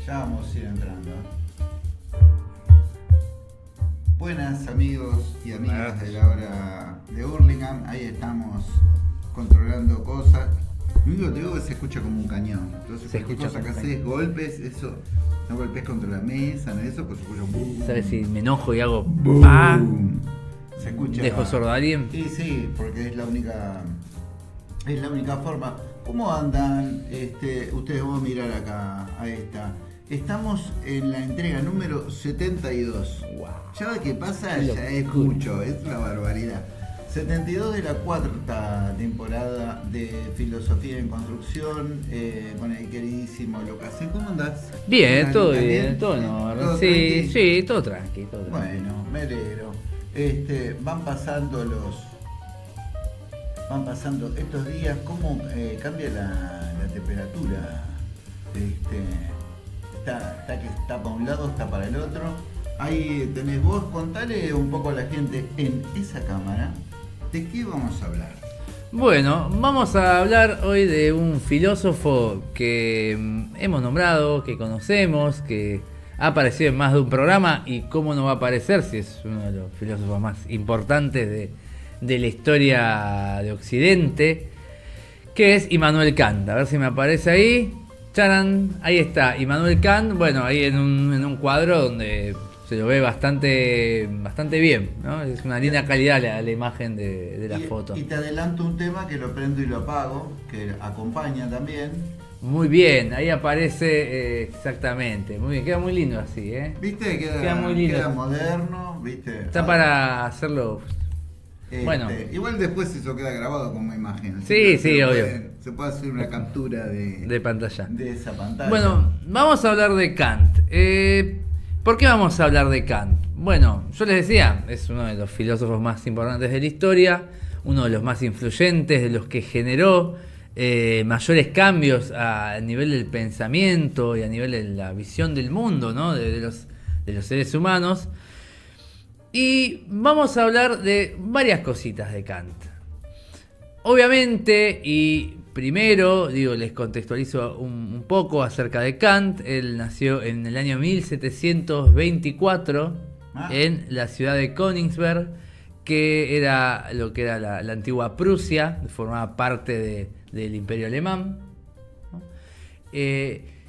Ya vamos a ir entrando. Buenas amigos y amigas de la hora de Hurlingham. Ahí estamos controlando cosas. Lo único que te digo es que se escucha como un cañón. Entonces Se cualquier escucha cosa que como un haces, golpes, eso. No golpes contra la mesa, no eso, pues se escucha un boom. ¿Sabes si me enojo y hago Boom. pa? Se escucha. ¿Dejo sordo a alguien? Sí, porque es la única forma. ¿Cómo andan? Ustedes van a mirar acá a esta. Estamos en la entrega número 72. Wow. Ya lo que pasa Qué ya es locura. mucho, es una barbaridad. 72 de la cuarta temporada de Filosofía en Construcción con el queridísimo Locasé. ¿Cómo andás? Bien, todo ¿Estás bien, todo en orden. ¿Todo Sí, tranqui? sí, todo tranqui, todo tranqui. Bueno, me alegro. Van pasando estos días, cómo cambia la temperatura. Está que está para un lado, está para el otro. Ahí tenés vos, contale un poco a la gente en esa cámara de qué vamos a hablar. Bueno, vamos a hablar hoy de un filósofo que hemos nombrado, que conocemos, que ha aparecido en más de un programa y cómo no va a aparecer si es uno de los filósofos más importantes de la historia de Occidente, que es Immanuel Kant. A ver si me aparece ahí. ¡Charan! Ahí está, Immanuel Kant, bueno, ahí en un cuadro donde se lo ve bastante bien, ¿no? Es una linda calidad la imagen de la foto. Y te adelanto un tema que lo prendo y lo apago, que acompaña también. Muy bien, ahí aparece exactamente, muy bien, queda muy lindo así, ¿eh? ¿Viste? Queda muy lindo. Queda moderno, ¿viste? Está para hacerlo. Bueno. Igual después eso queda grabado como imagen. Sí, sí, obvio. Se puede hacer una captura De pantalla. de esa pantalla. Bueno, vamos a hablar de Kant. ¿Por qué vamos a hablar de Kant? Bueno, yo les decía, es uno de los filósofos más importantes de la historia, uno de los más influyentes, de los que generó mayores cambios a nivel del pensamiento y a nivel de la visión del mundo, ¿no? de los seres humanos. Y vamos a hablar de varias cositas de Kant. Obviamente, y primero, les contextualizo un poco acerca de Kant. Él nació en el año 1724 en la ciudad de Königsberg, que era lo que era la antigua Prusia, formaba parte del Imperio Alemán, ¿no?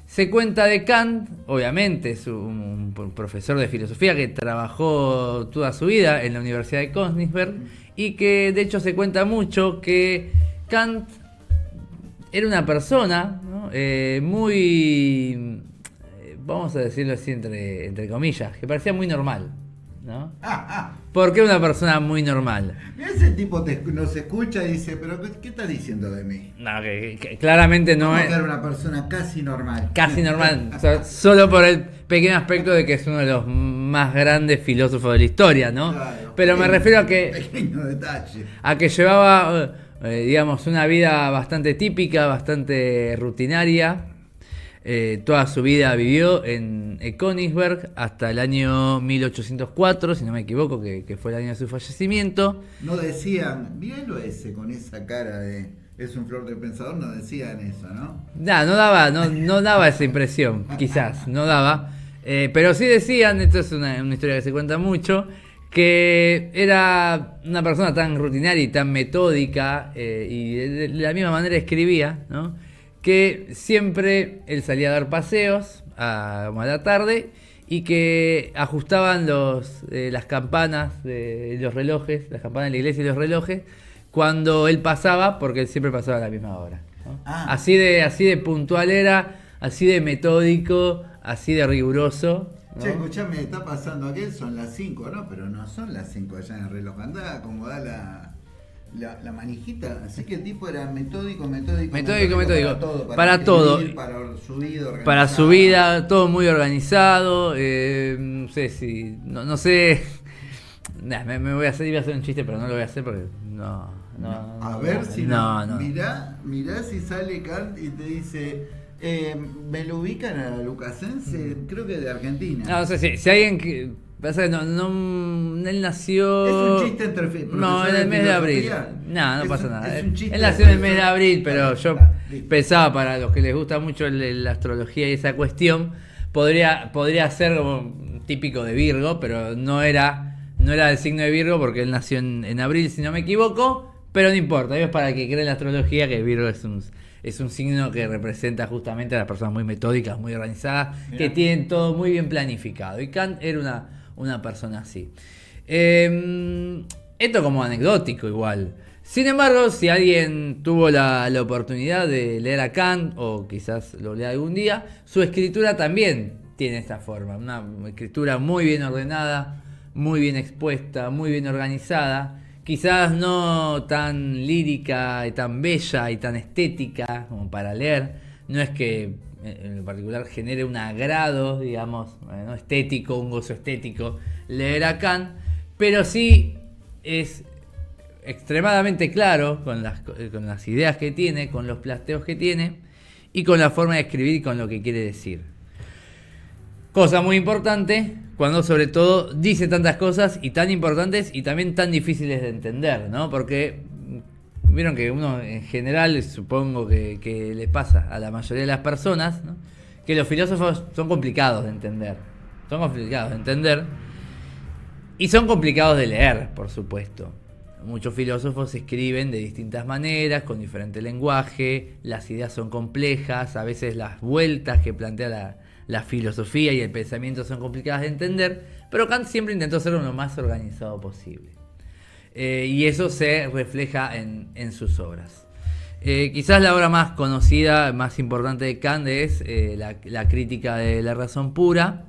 Se cuenta de Kant, obviamente es un profesor de filosofía que trabajó toda su vida en la Universidad de Königsberg y que de hecho se cuenta mucho que Kant era una persona, ¿no? Muy, vamos a decirlo así entre comillas, que parecía muy normal, ¿no? ¿Por qué una persona muy normal? Ese tipo nos escucha y dice, pero ¿qué estás diciendo de mí? No, que claramente no ¿Cómo es... que era una persona casi normal? Casi normal, o sea, solo por el pequeño aspecto de que es uno de los más grandes filósofos de la historia, ¿no? Claro, pero me refiero a que pequeño detalle. llevaba, digamos, una vida bastante típica, bastante rutinaria. Toda su vida vivió en Königsberg hasta el año 1804, si no me equivoco, que fue el año de su fallecimiento. No decían, míralo ese con esa cara de es un flor de pensador, no decían eso, ¿no? No daba esa impresión, quizás, no daba. Pero sí decían, esto es una historia que se cuenta mucho, que era una persona tan rutinaria y tan metódica y de la misma manera escribía, ¿no? Que siempre él salía a dar paseos a la tarde y que ajustaban las campanas de los relojes, las campanas de la iglesia y los relojes, cuando él pasaba, porque él siempre pasaba a la misma hora, ¿no? Así de puntual era, así de metódico, así de riguroso, ¿no? Che, escuchame, está pasando aquel, son las 5, ¿no? Pero no son las 5 allá en el reloj. Andá a acomodar la manijita. Así que el tipo era metódico. Para todo. Escribir, para su vida, todo muy organizado. No sé si. No sé. Me voy a hacer, iba a hacer un chiste, pero no lo voy a hacer porque no. A ver si no. Mirá si sale Kant y te dice. ¿Me lo ubican a Lucasense? Creo que de Argentina. No sé si alguien que. Pasa que él nació. Es un chiste entre no, en el mes de abril. No pasa nada. Es un chiste él nació en el mes de abril, pero Vale, yo listo. pensaba, para los que les gusta mucho la astrología y esa cuestión, Podría ser como típico de Virgo, pero no era del signo de Virgo porque él nació en abril, si no me equivoco. Pero no importa, es para que cree en la astrología que Virgo es un signo que representa justamente a las personas muy metódicas, muy organizadas, que tienen todo muy bien planificado. Y Kant era una persona así. Esto como anecdótico igual. Sin embargo, si alguien tuvo la oportunidad de leer a Kant, o quizás lo lea algún día, su escritura también tiene esta forma. Una escritura muy bien ordenada, muy bien expuesta, muy bien organizada. Quizás no tan lírica y tan bella y tan estética como para leer. No es que en particular genere un agrado, digamos, ¿no? Estético, un gozo estético leer a Kant, pero sí es extremadamente claro con las ideas que tiene, con los planteos que tiene y con la forma de escribir y con lo que quiere decir. Cosa muy importante cuando sobre todo dice tantas cosas y tan importantes y también tan difíciles de entender, ¿no? Porque vieron que uno en general, supongo que le pasa a la mayoría de las personas, ¿no? Que los filósofos son complicados de entender. Son complicados de entender y son complicados de leer, por supuesto. Muchos filósofos escriben de distintas maneras, con diferente lenguaje, las ideas son complejas, a veces las vueltas que plantea la filosofía y el pensamiento son complicadas de entender, pero Kant siempre intentó ser lo más organizado posible. Y eso se refleja en sus obras. Quizás la obra más conocida, más importante de Kant es la crítica de la razón pura,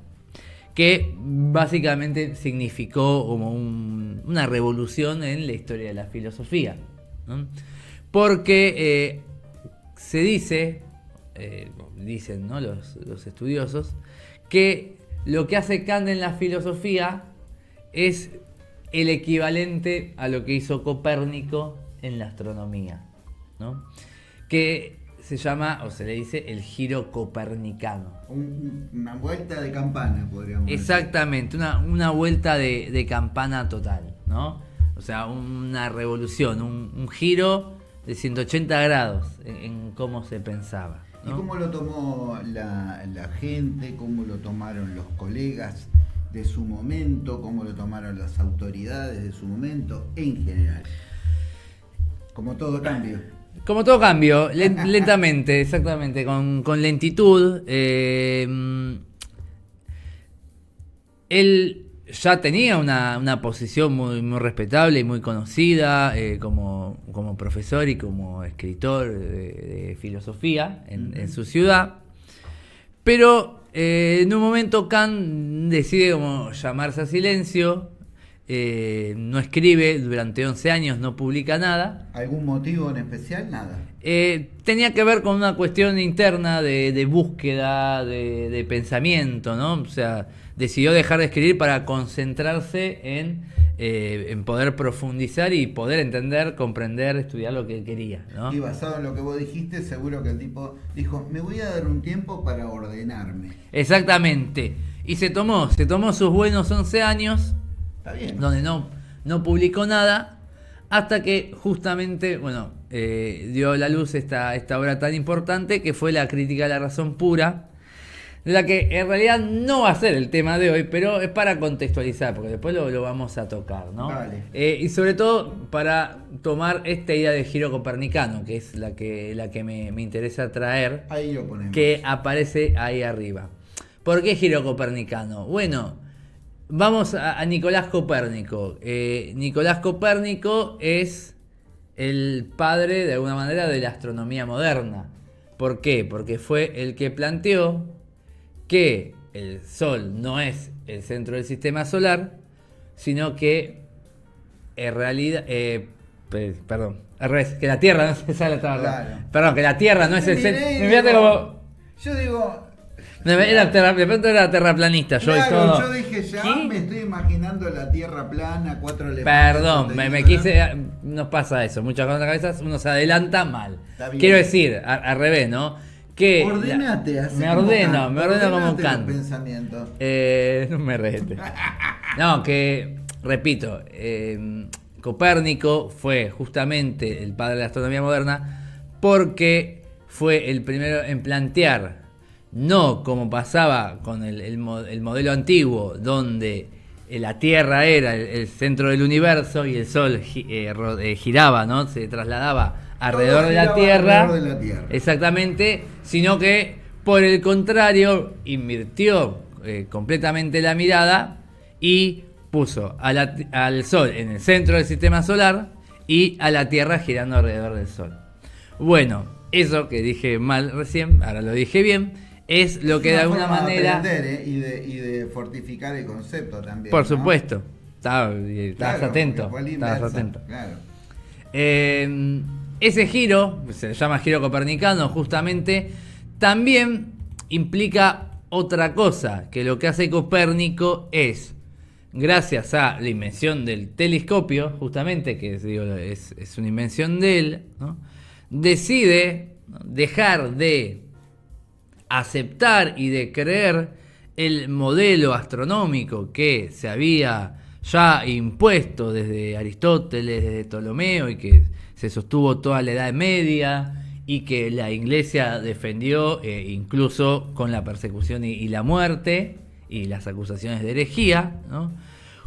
que básicamente significó como una revolución en la historia de la filosofía, ¿no? Porque se dice, dicen, ¿no? los estudiosos, que lo que hace Kant en la filosofía es el equivalente a lo que hizo Copérnico en la astronomía, ¿no? Que se llama, o se le dice, el giro copernicano. Una vuelta de campana, podríamos decir. Exactamente, una vuelta de campana total, ¿no? O sea, una revolución, un giro de 180 grados en cómo se pensaba, ¿no? ¿Y cómo lo tomó la gente? ¿Cómo lo tomaron los colegas de su momento? ¿Cómo lo tomaron las autoridades de su momento en general? Como todo cambio. Como todo cambio, lentamente, exactamente, con lentitud. Él ya tenía una posición muy, muy respetable y muy conocida como profesor y como escritor de filosofía en su ciudad. Pero en un momento Kant decide como llamarse a silencio. No escribe durante 11 años, no publica nada. ¿Algún motivo en especial? Nada. Tenía que ver con una cuestión interna de búsqueda, de pensamiento, ¿no? O sea, decidió dejar de escribir para concentrarse en poder profundizar y poder entender, comprender, estudiar lo que él quería, ¿no? Y basado en lo que vos dijiste, seguro que el tipo dijo, me voy a dar un tiempo para ordenarme. Exactamente. Y se tomó sus buenos 11 años. Está bien. Donde no publicó nada, hasta que justamente, dio a la luz esta obra tan importante que fue la crítica de la razón pura, la que en realidad no va a ser el tema de hoy, pero es para contextualizar, porque después lo vamos a tocar, ¿no? Vale. Y sobre todo para tomar esta idea del giro copernicano, que es la que me interesa traer, Ahí lo ponemos. que aparece ahí arriba. ¿Por qué giro copernicano? Bueno, vamos a Nicolás Copérnico. Nicolás Copérnico es el padre, de alguna manera, de la astronomía moderna. ¿Por qué? Porque fue el que planteó que el Sol no es el centro del sistema solar, sino que en realidad... al revés, que la Tierra no es Claro. Perdón, que la Tierra no es el centro... Yo digo... de pronto era terraplanista. Claro, yo dije ya, ¿qué? Me estoy imaginando la Tierra plana, 4 elefantes. Perdón, me quise... Nos pasa eso, muchas cosas en la cabeza uno se adelanta mal. Quiero decir, al revés, ¿no? Que ordenate, me ordeno como Kant. No me rete. No, que, repito, Copérnico fue justamente el padre de la astronomía moderna porque fue el primero en plantear no como pasaba con el modelo antiguo, donde la Tierra era el centro del universo y el Sol giraba, ¿no? Se trasladaba alrededor de la Tierra. Exactamente, sino que por el contrario invirtió completamente la mirada y puso al Sol en el centro del sistema solar y a la Tierra girando alrededor del Sol. Bueno, eso que dije mal recién, ahora lo dije bien, es lo que de alguna manera... De aprender, y de fortificar el concepto también. Por ¿no? supuesto, estabas atento. Claro. Ese giro, se llama giro copernicano justamente, también implica otra cosa, que lo que hace Copérnico es, gracias a la invención del telescopio, justamente, que es una invención de él, ¿no? Decide dejar de aceptar y de creer el modelo astronómico que se había ya impuesto desde Aristóteles, desde Ptolomeo, y que se sostuvo toda la Edad Media y que la Iglesia defendió incluso con la persecución y la muerte y las acusaciones de herejía, ¿no?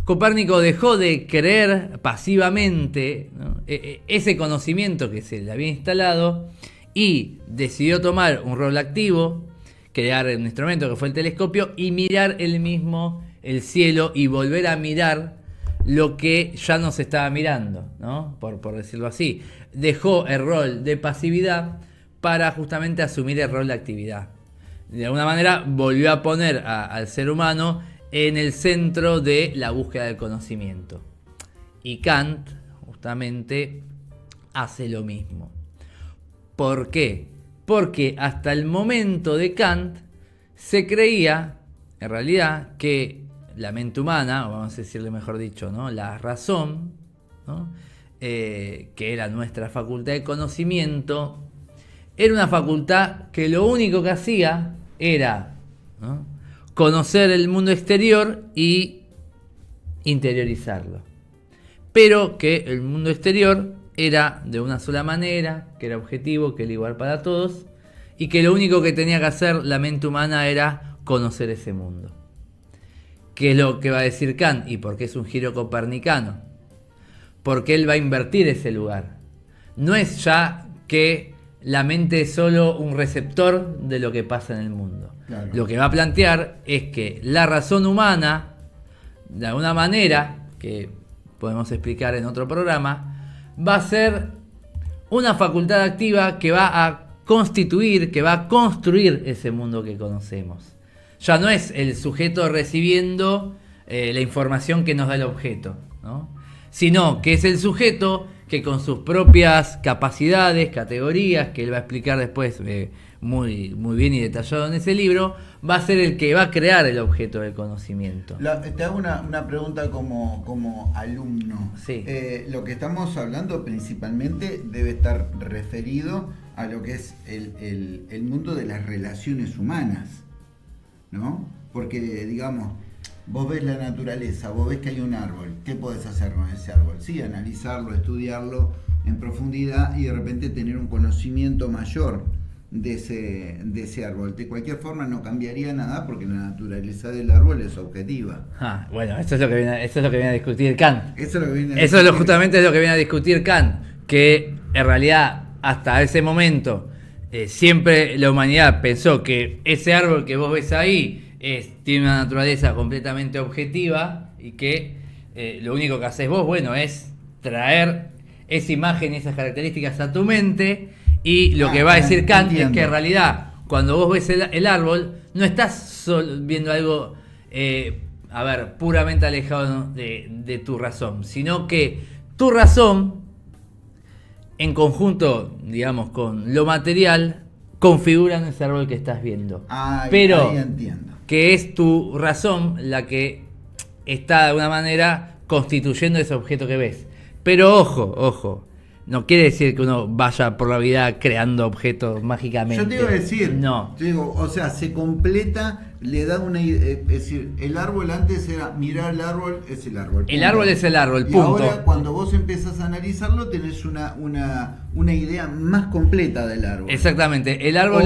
Copérnico dejó de creer pasivamente, ¿no? Ese conocimiento que se le había instalado y decidió tomar un rol activo, crear un instrumento que fue el telescopio y mirar él mismo el cielo y volver a mirar lo que ya no se estaba mirando, ¿no? Por decirlo así. Dejó el rol de pasividad para justamente asumir el rol de actividad. De alguna manera volvió a poner al ser humano en el centro de la búsqueda del conocimiento. Y Kant justamente hace lo mismo. ¿Por qué? Porque hasta el momento de Kant se creía, en realidad, que la mente humana, o vamos a decirle mejor dicho, ¿no? La razón, ¿no? Que era nuestra facultad de conocimiento, era una facultad que lo único que hacía era, ¿no?, conocer el mundo exterior y interiorizarlo. Pero que el mundo exterior era de una sola manera, que era objetivo, que era igual para todos, y que lo único que tenía que hacer la mente humana era conocer ese mundo. ¿Qué es lo que va a decir Kant? ¿Y por qué es un giro copernicano? Porque él va a invertir ese lugar. No es ya que la mente es solo un receptor de lo que pasa en el mundo. Claro. Lo que va a plantear es que la razón humana, de alguna manera, que podemos explicar en otro programa, va a ser una facultad activa que va a constituir, que va a construir ese mundo que conocemos. Ya no es el sujeto recibiendo la información que nos da el objeto, ¿no? Sino que es el sujeto que con sus propias capacidades, categorías, que él va a explicar después muy bien y detallado en ese libro, va a ser el que va a crear el objeto del conocimiento. Te hago una pregunta como alumno. Sí. Lo que estamos hablando principalmente debe estar referido a lo que es el mundo de las relaciones humanas, ¿no? Porque, digamos, vos ves la naturaleza, vos ves que hay un árbol, ¿qué podés hacer con ese árbol? Sí, analizarlo, estudiarlo en profundidad y de repente tener un conocimiento mayor de ese árbol. De cualquier forma no cambiaría nada porque la naturaleza del árbol es objetiva. Bueno, eso es lo que viene a discutir Kant. Justamente es lo que viene a discutir Kant, que en realidad hasta ese momento siempre la humanidad pensó que ese árbol que vos ves ahí tiene una naturaleza completamente objetiva y que lo único que haces vos, bueno, es traer esa imagen y esas características a tu mente, y lo que va a decir Kant es que en realidad cuando vos ves el árbol no estás viendo algo puramente alejado de tu razón, sino que tu razón en conjunto, digamos, con lo material configuran ese árbol que estás viendo. Pero ahí entiendo. Que es tu razón la que está de alguna manera constituyendo ese objeto que ves. Pero ojo, no quiere decir que uno vaya por la vida creando objetos mágicamente. Yo te iba a decir, no. Yo digo, o sea, se completa, le da una idea, es decir, el árbol antes era mirar el árbol, es el árbol. El árbol es el árbol, y punto. Ahora cuando vos empezás a analizarlo tenés una idea más completa del árbol. Exactamente, el árbol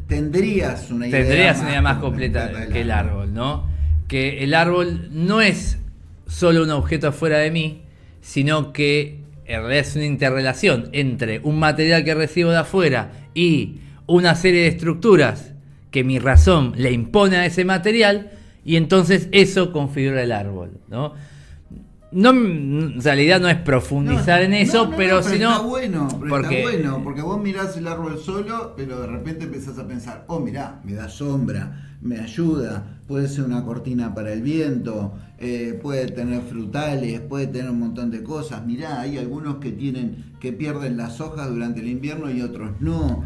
tendrías una idea más completa que el árbol, ¿no? Que el árbol no es solo un objeto afuera de mí, sino que en realidad es una interrelación entre un material que recibo de afuera y una serie de estructuras que mi razón le impone a ese material, y entonces eso configura el árbol, ¿no? No, o sea, la idea no es profundizar en eso, pero si no... Está bueno, porque vos mirás el árbol solo, pero de repente empezás a pensar, oh, mirá, me da sombra, me ayuda, puede ser una cortina para el viento, puede tener frutales, puede tener un montón de cosas. Mirá, hay algunos que pierden las hojas durante el invierno y otros no,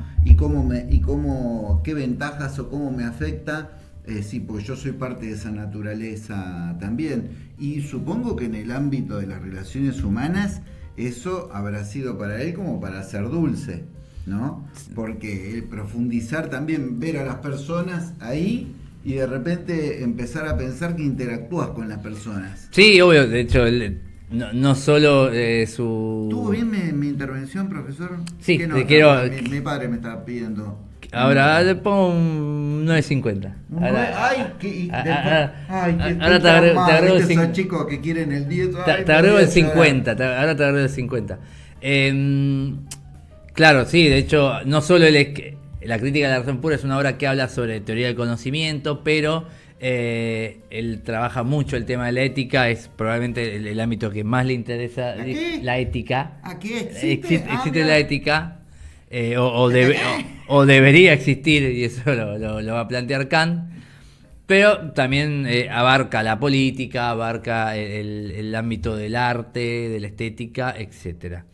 qué ventajas o cómo me afecta. Sí, porque yo soy parte de esa naturaleza también. Y supongo que en el ámbito de las relaciones humanas eso habrá sido para él como para ser dulce, ¿no? Porque el profundizar también, ver a las personas ahí y de repente empezar a pensar que interactúas con las personas. Sí, obvio, de hecho, no solo su... ¿Tuvo bien mi intervención, profesor? Sí, te quiero... Mi padre me estaba pidiendo... Ahora le pongo un 9.50. Ahora te agrego el 50. Esos chicos que quieren el 10. Te agrego el 50. Ahora te agrego el 50. Claro, sí, de hecho, no solo la crítica de la razón pura es una obra que habla sobre teoría del conocimiento, pero él trabaja mucho el tema de la ética, es probablemente el ámbito que más le interesa. La ética. ¿Aquí existe la ética. O debería existir, y eso lo va a plantear Kant, pero también abarca la política, abarca el ámbito del arte, de la estética, etcétera.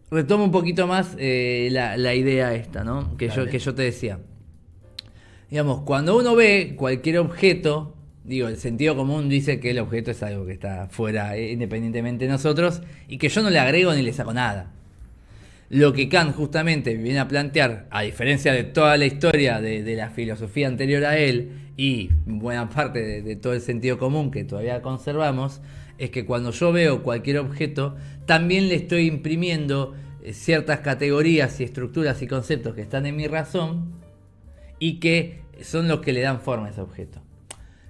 Retomo un poquito más la idea esta, ¿no? que yo te decía. Digamos, cuando uno ve cualquier objeto, digo, el sentido común dice que el objeto es algo que está fuera, independientemente de nosotros, y que yo no le agrego ni le saco nada. Lo que Kant justamente viene a plantear, a diferencia de toda la historia de la filosofía anterior a él, y buena parte de todo el sentido común que todavía conservamos, es que cuando yo veo cualquier objeto, también le estoy imprimiendo ciertas categorías y estructuras y conceptos que están en mi razón, y que son los que le dan forma a ese objeto.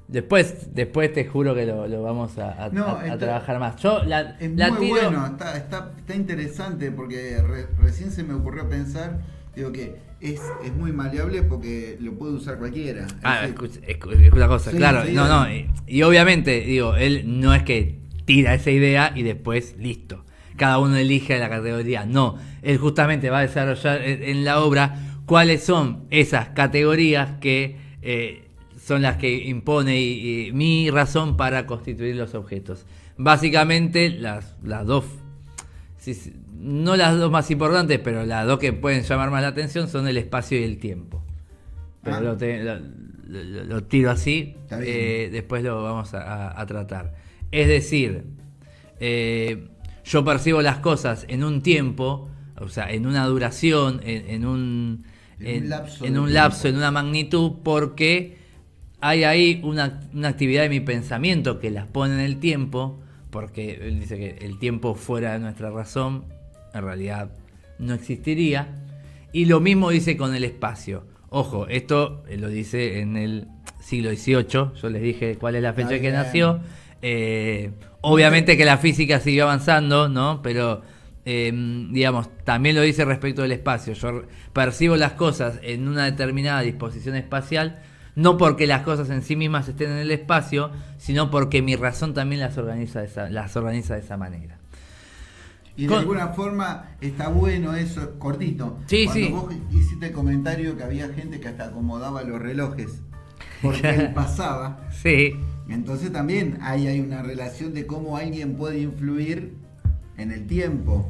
Después te juro que lo vamos a trabajar más. Yo es muy bueno, está interesante porque recién se me ocurrió pensar, digo que es muy maleable porque lo puede usar cualquiera. Es una cosa, sí, claro. Sí, no, y obviamente, digo, él no es que tira esa idea y después listo. Cada uno elige la categoría. No, él justamente va a desarrollar en la obra cuáles son esas categorías que son las que impone mi razón para constituir los objetos. Básicamente las dos, no las dos más importantes, pero las dos que pueden llamar más la atención son el espacio y el tiempo. Pero lo tiro así, después lo vamos a tratar. Es decir, yo percibo las cosas en un tiempo, o sea, en una duración, en un lapso, en una magnitud, porque hay ahí una actividad de mi pensamiento que las pone en el tiempo, porque él dice que el tiempo fuera de nuestra razón en realidad no existiría, y lo mismo dice con el espacio. Ojo, esto lo dice en el siglo XVIII, yo les dije cuál es la fecha que nació. Obviamente que la física siguió avanzando, ¿no? Pero digamos, también lo dice respecto del espacio. Yo percibo las cosas en una determinada disposición espacial, no porque las cosas en sí mismas estén en el espacio, sino porque mi razón también las organiza de esa manera. Y de alguna forma está bueno eso, es cortito. Sí, Cuando sí. vos hiciste el comentario que había gente que hasta acomodaba los relojes porque él pasaba. Sí. Entonces también hay una relación de cómo alguien puede influir en el tiempo.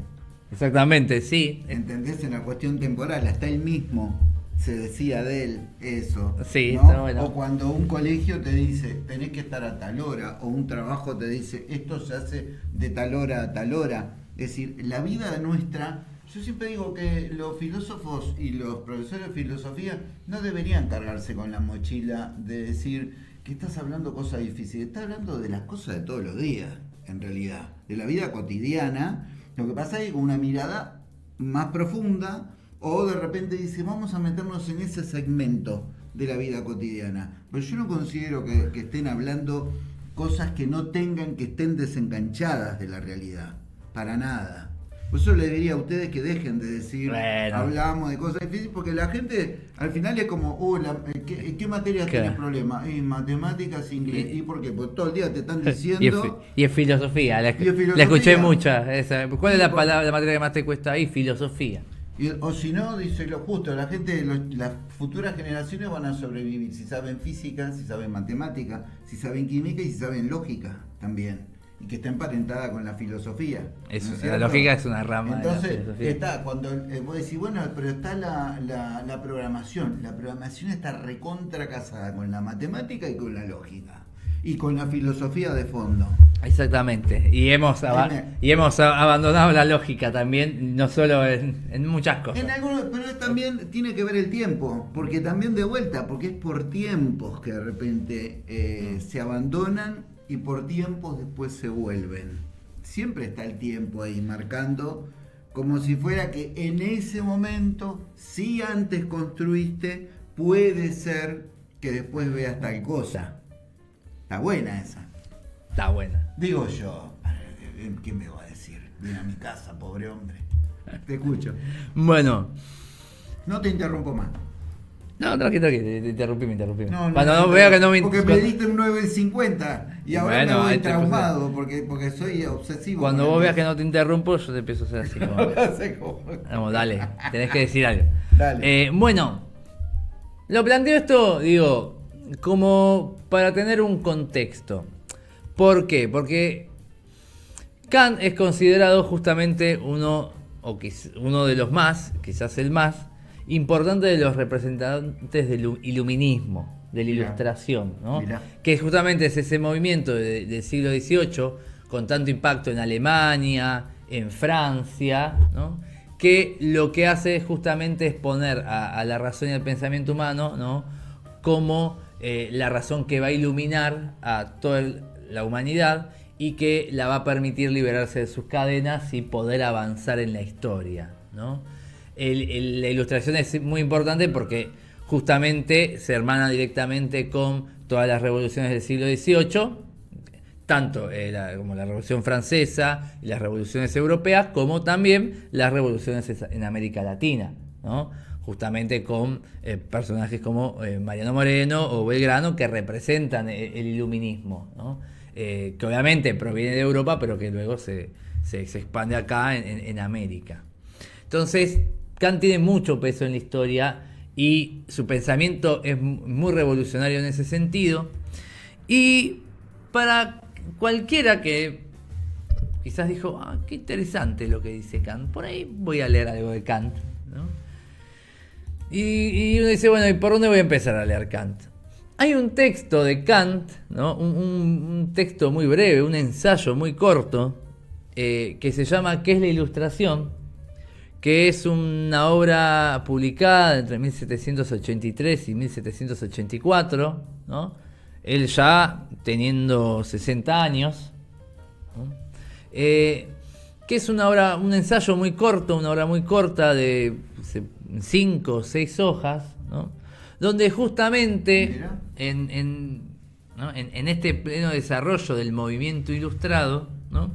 Exactamente, sí. ¿Entendés? En la cuestión temporal, hasta él mismo se decía de él eso. Sí, ¿no? está bueno. O cuando un colegio te dice, tenés que estar a tal hora, o un trabajo te dice, esto se hace de tal hora a tal hora. Es decir, la vida nuestra, yo siempre digo que los filósofos y los profesores de filosofía no deberían cargarse con la mochila de decir que estás hablando cosas difíciles, estás hablando de las cosas de todos los días, en realidad, de la vida cotidiana. Lo que pasa es que con una mirada más profunda, o de repente dice, vamos a meternos en ese segmento de la vida cotidiana. Pero yo no considero que estén hablando cosas que no tengan, que estén desenganchadas de la realidad, para nada. Por eso les diría a ustedes que dejen de decir, bueno, hablamos de cosas difíciles, porque la gente al final es como, ¿qué materias tienes problemas? Matemáticas, inglés. ¿Y por qué? Porque todo el día te están diciendo... Y es filosofía, la filosofía. La escuché mucha. Esa. ¿Cuál es la materia que más te cuesta ahí? Filosofía. O si no, dice lo justo, la gente, las futuras generaciones van a sobrevivir si saben física, si saben matemática, si saben química y si saben lógica también. Y que está emparentada con la filosofía. Eso, ¿no? La lógica es una rama. Entonces, de la filosofía. está, cuando vos decís, bueno, pero está la programación. La programación está recontra casada con la matemática y con la lógica. Y con la filosofía de fondo. Exactamente. Y hemos abandonado la lógica también, no solo en muchas cosas. Pero también tiene que ver el tiempo, porque también de vuelta, porque es por tiempos que de repente se abandonan y por tiempos después se vuelven. Siempre está el tiempo ahí marcando, como si fuera que en ese momento, si antes construiste, puede ser que después veas tal cosa. Está buena esa. Está buena. Digo yo, ¿qué me va a decir? Ven a mi casa, pobre hombre. Te escucho. Bueno. No te interrumpo más. No, tranqui, te interrumpí. No, cuando no veo que no me... Porque me diste un 9.50 y ahora bueno, me voy traumado porque soy obsesivo. Cuando vos veas que no te interrumpo, yo te empiezo a hacer así. Como... Vamos, dale, tenés que decir algo. Dale. Bueno, lo planteo esto, digo, como para tener un contexto. ¿Por qué? Porque Kant es considerado justamente uno de los más, quizás el más, importante de los representantes del iluminismo, de la ilustración, ¿no? Que justamente es ese movimiento del siglo XVIII, con tanto impacto en Alemania, en Francia, ¿no? Que lo que hace justamente es poner a la razón y al pensamiento humano, ¿no? Como la razón que va a iluminar a toda la humanidad y que la va a permitir liberarse de sus cadenas y poder avanzar en la historia, ¿no? La ilustración es muy importante porque justamente se hermana directamente con todas las revoluciones del siglo XVIII, tanto como la Revolución Francesa y las revoluciones europeas, como también las revoluciones en América Latina, ¿no? Justamente con personajes como Mariano Moreno o Belgrano, que representan el iluminismo, ¿no? Que obviamente proviene de Europa, pero que luego se expande acá en América. Entonces, Kant tiene mucho peso en la historia y su pensamiento es muy revolucionario en ese sentido. Y para cualquiera que quizás dijo, qué interesante lo que dice Kant, por ahí voy a leer algo de Kant, ¿no? Y uno dice, bueno, ¿y por dónde voy a empezar a leer Kant? Hay un texto de Kant, ¿no? un texto muy breve, un ensayo muy corto, que se llama ¿Qué es la ilustración?, que es una obra publicada entre 1783 y 1784, ¿no? Él ya teniendo 60 años, ¿no? Que es un ensayo muy corto, una obra muy corta de 5 o 6 hojas, ¿no? Donde justamente en este pleno desarrollo del movimiento ilustrado, ¿no?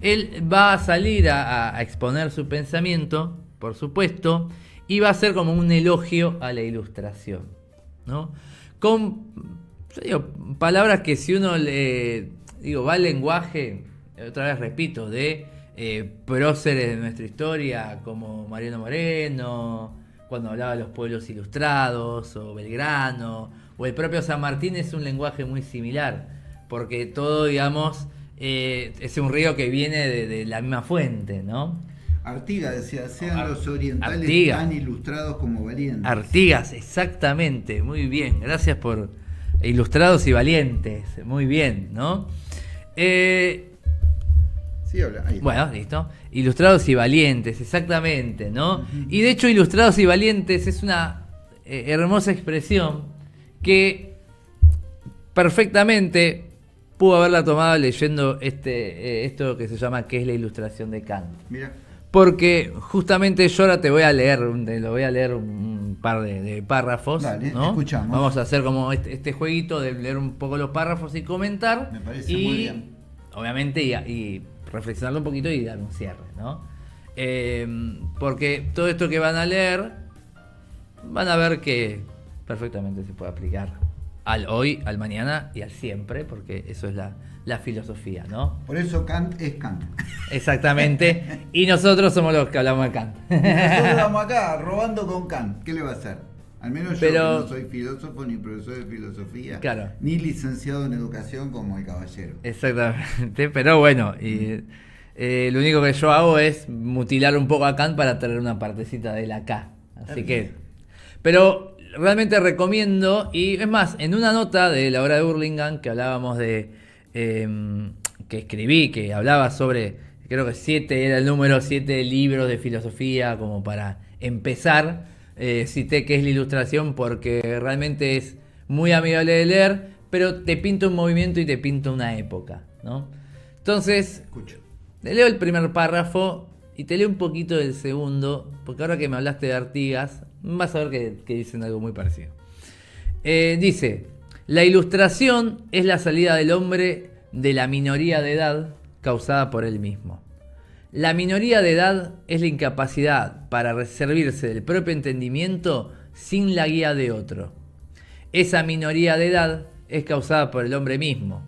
Él va a salir a exponer su pensamiento, por supuesto, y va a ser como un elogio a la ilustración, ¿no? Con palabras que si uno va al lenguaje, otra vez repito, de próceres de nuestra historia, como Mariano Moreno, cuando hablaba de los pueblos ilustrados, o Belgrano, o el propio San Martín, es un lenguaje muy similar, porque todo, digamos... es un río que viene de la misma fuente, ¿no? Artigas decía, sean los orientales Artigas. tan ilustrados como valientes. Artigas, exactamente, muy bien, gracias por ilustrados y valientes, muy bien, ¿no? Sí, habla. Ahí está. Bueno, listo. Ilustrados y valientes, exactamente, ¿no? Y de hecho, ilustrados y valientes es una hermosa expresión que perfectamente pudo haberla tomado leyendo esto que se llama ¿Qué es la ilustración de Kant? Mira. Porque justamente yo ahora te voy a leer, un par de párrafos. Dale, ¿no? escuchamos. Vamos a hacer como este jueguito de leer un poco los párrafos y comentar. Me parece muy bien. Obviamente, y reflexionarlo un poquito y dar un cierre, ¿no? Porque todo esto que van a leer, van a ver que perfectamente se puede aplicar al hoy, al mañana y al siempre, porque eso es la filosofía, ¿no? Por eso Kant es Kant. Exactamente. Y nosotros somos los que hablamos de Kant. Nosotros estamos acá robando con Kant. ¿Qué le va a hacer? Al menos yo, Pero, que no soy filósofo ni profesor de filosofía, claro, ni licenciado en educación como el caballero. Exactamente, pero bueno, lo único que yo hago es mutilar un poco a Kant para traer una partecita de él acá. Así que, pero realmente recomiendo, y es más, en una nota de la obra de Burlingame que hablábamos que escribí, que hablaba sobre, creo que era el número 7 libros de filosofía como para empezar. Cité que es la ilustración porque realmente es muy amigable de leer, pero te pinta un movimiento y te pinta una época, ¿no? Entonces, Escucho. te leo el primer párrafo y te leo un poquito del segundo, porque ahora que me hablaste de Artigas, vas a ver que dicen algo muy parecido. Dice, la ilustración es la salida del hombre de la minoría de edad causada por él mismo. La minoría de edad es la incapacidad para servirse del propio entendimiento sin la guía de otro. Esa minoría de edad es causada por el hombre mismo,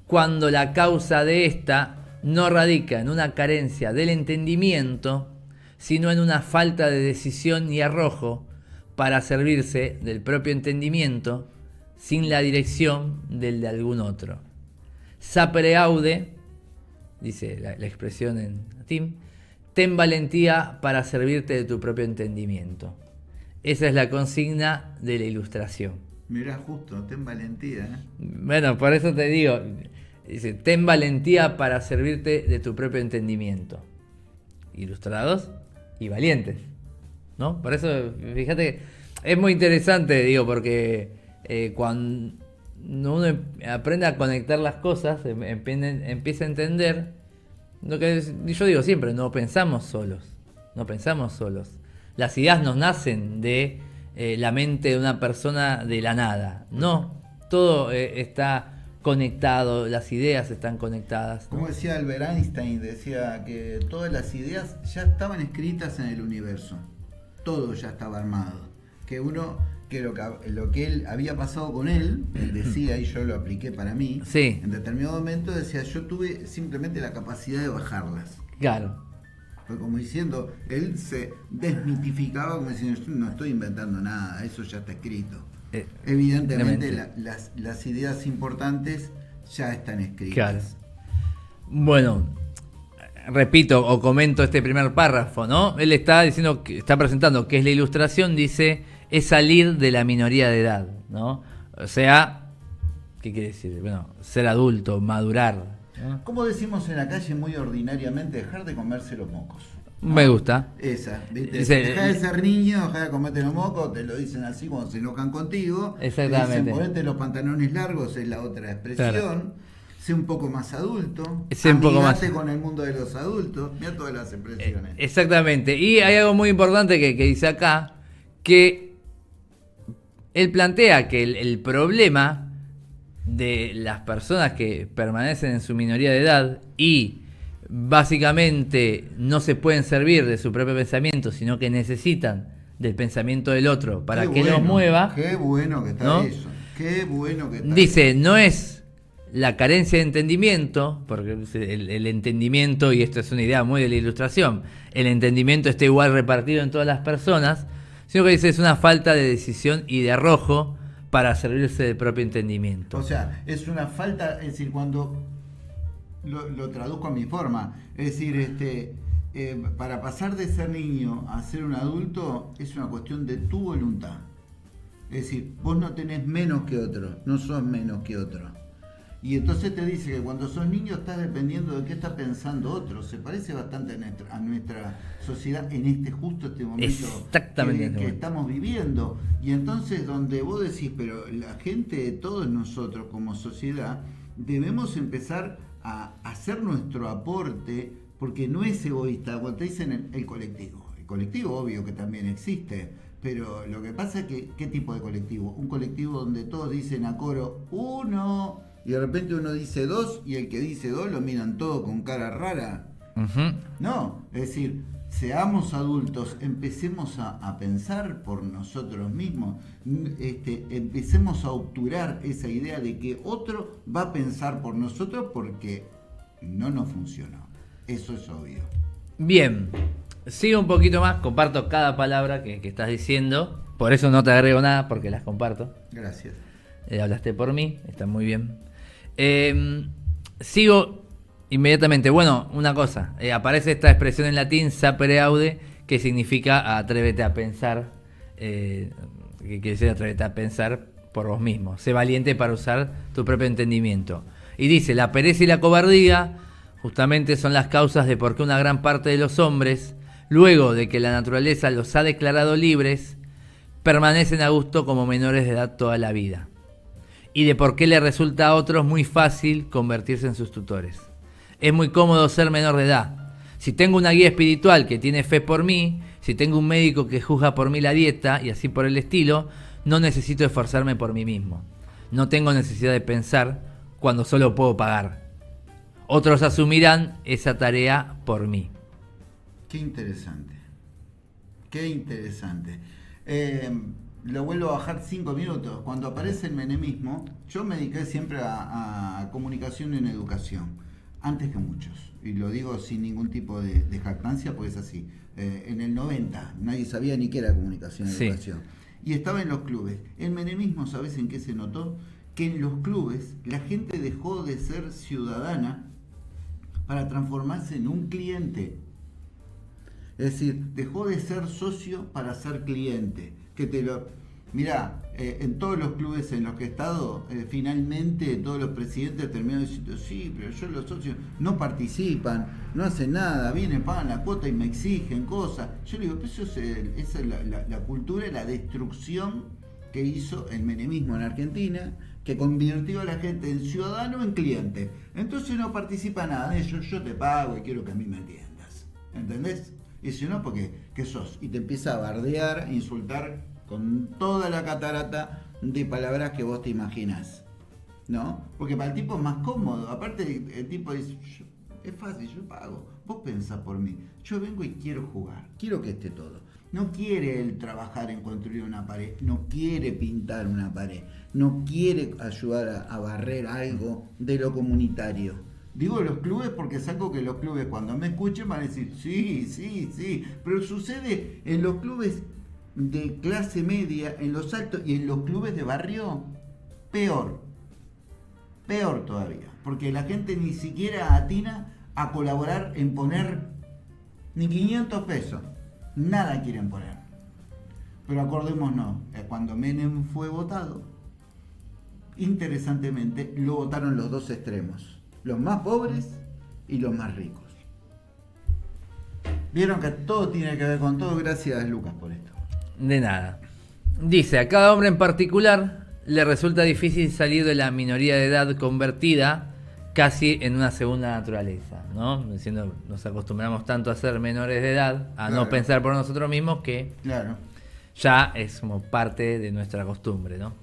cuando la causa de ésta no radica en una carencia del entendimiento, sino en una falta de decisión y arrojo para servirse del propio entendimiento sin la dirección del de algún otro. Sapere aude, dice la expresión en latín, ten valentía para servirte de tu propio entendimiento. Esa es la consigna de la ilustración. Mirá, justo, ten valentía. Bueno, por eso te digo, dice, ten valentía para servirte de tu propio entendimiento. Ilustrados y valientes, ¿no? Por eso, fíjate, es muy interesante, digo, porque cuando uno aprende a conectar las cosas, empieza a entender lo que yo digo siempre, no pensamos solos. Las ideas nos nacen de la mente de una persona de la nada. No, todo está conectado, las ideas están conectadas, ¿no? Como decía Albert Einstein, decía que todas las ideas ya estaban escritas en el universo. Todo ya estaba armado. Que lo que él había pasado con él decía, y yo lo apliqué para mí, sí. En determinado momento decía, yo tuve simplemente la capacidad de bajarlas. Claro. Fue como diciendo, él se desmitificaba como diciendo, yo no estoy inventando nada, eso ya está escrito. Evidentemente las ideas importantes ya están escritas. Claro. Bueno, repito o comento este primer párrafo, ¿no? Él está diciendo, está presentando que es la ilustración, dice, es salir de la minoría de edad, ¿no? O sea, ¿qué quiere decir? Bueno, ser adulto, madurar, ¿no? Como decimos en la calle muy ordinariamente, dejar de comerse los mocos, ¿no? Me gusta. Esa, ¿viste? Dice, Deja de ser niño, deja de comerte los mocos, te lo dicen así cuando se enojan contigo. Exactamente. Te dicen, ponete los pantalones largos, es la otra expresión. Claro. Sé un poco más adulto. Sé un poco más con el mundo de los adultos. Mira todas las expresiones. Exactamente. Y hay algo muy importante que dice acá, que él plantea que el problema de las personas que permanecen en su minoría de edad y básicamente no se pueden servir de su propio pensamiento, sino que necesitan del pensamiento del otro para que los mueva. Qué bueno que está, ¿no? Eso. Qué bueno que está. Dice, eso. No es la carencia de entendimiento, porque el entendimiento, y esto es una idea muy de la ilustración, el entendimiento está igual repartido en todas las personas, sino que dice es una falta de decisión y de arrojo para servirse del propio entendimiento. O sea, es una falta, es decir, cuando lo traduzco a mi forma, es decir, para pasar de ser niño a ser un adulto es una cuestión de tu voluntad. Es decir, vos no tenés menos que otro, no sos menos que otro. Y entonces te dice que cuando sos niño estás dependiendo de qué está pensando otro. Se parece bastante a nuestra sociedad en justo este momento que estamos viviendo. Y entonces donde vos decís, pero la gente, todos nosotros como sociedad, debemos empezar a hacer nuestro aporte, porque no es egoísta. Cuando te dicen el colectivo obvio que también existe, pero lo que pasa es que, ¿qué tipo de colectivo? Un colectivo donde todos dicen a coro, uno, y de repente uno dice dos, y el que dice dos lo miran todo con cara rara. Uh-huh. No, es decir, seamos adultos, empecemos a pensar por nosotros mismos, empecemos a obturar esa idea de que otro va a pensar por nosotros porque no nos funcionó. Eso es obvio. Bien, sigo un poquito más, comparto cada palabra que estás diciendo, por eso no te agrego nada, porque las comparto. Gracias. Hablaste por mí, está muy bien. Sigo inmediatamente. Bueno, una cosa, aparece esta expresión en latín, sapere aude, que significa atrévete a pensar, que quiere decir atrévete a pensar por vos mismo, sé valiente para usar tu propio entendimiento. Y dice, la pereza y la cobardía justamente son las causas de por qué una gran parte de los hombres, luego de que la naturaleza los ha declarado libres, permanecen a gusto como menores de edad toda la vida. Y de por qué le resulta a otros muy fácil convertirse en sus tutores. Es muy cómodo ser menor de edad. Si tengo una guía espiritual que tiene fe por mí, si tengo un médico que juzga por mí la dieta y así por el estilo, no necesito esforzarme por mí mismo. No tengo necesidad de pensar cuando solo puedo pagar. Otros asumirán esa tarea por mí. Qué interesante. Qué interesante. Lo vuelvo a bajar 5 minutos. Cuando aparece el menemismo, yo me dediqué siempre a comunicación en educación, antes que muchos. Y lo digo sin ningún tipo de jactancia, porque es así. En el 90 nadie sabía ni qué era comunicación en educación. Y estaba en los clubes. El menemismo, ¿sabes en qué se notó? Que en los clubes la gente dejó de ser ciudadana para transformarse en un cliente. Es decir, dejó de ser socio para ser cliente. Mirá, en todos los clubes en los que he estado, finalmente todos los presidentes terminaron diciendo, sí, pero yo los socios no participan, no hacen nada, vienen, pagan la cuota y me exigen cosas. Yo le digo, pues esa es la cultura y la destrucción que hizo el menemismo en Argentina, que convirtió a la gente en ciudadano en cliente. Entonces no participa nada de eso, yo te pago y quiero que a mí me entiendas. ¿Entendés? Y si no, porque ¿qué sos? Y te empieza a bardear, a insultar con toda la catarata de palabras que vos te imaginás, ¿no? Porque para el tipo es más cómodo. Aparte, el tipo dice, es fácil, yo pago. Vos pensás por mí. Yo vengo y quiero jugar. Quiero que esté todo. No quiere él trabajar en construir una pared. No quiere pintar una pared. No quiere ayudar a barrer algo de lo comunitario. Digo los clubes porque saco que los clubes cuando me escuchen van a decir, sí. Pero sucede en los clubes de clase media, en los altos y en los clubes de barrio, peor todavía, porque la gente ni siquiera atina a colaborar en poner ni 500 pesos, nada quieren poner. Pero acordémonos, cuando Menem fue votado, interesantemente lo votaron los dos extremos, los más pobres y los más ricos. Vieron que todo tiene que ver con todo. Gracias, Lucas, por esto. De nada. Dice, a cada hombre en particular le resulta difícil salir de la minoría de edad convertida casi en una segunda naturaleza, ¿no? Diciendo, nos acostumbramos tanto a ser menores de edad, a no pensar por nosotros mismos, que ya es como parte de nuestra costumbre, ¿no?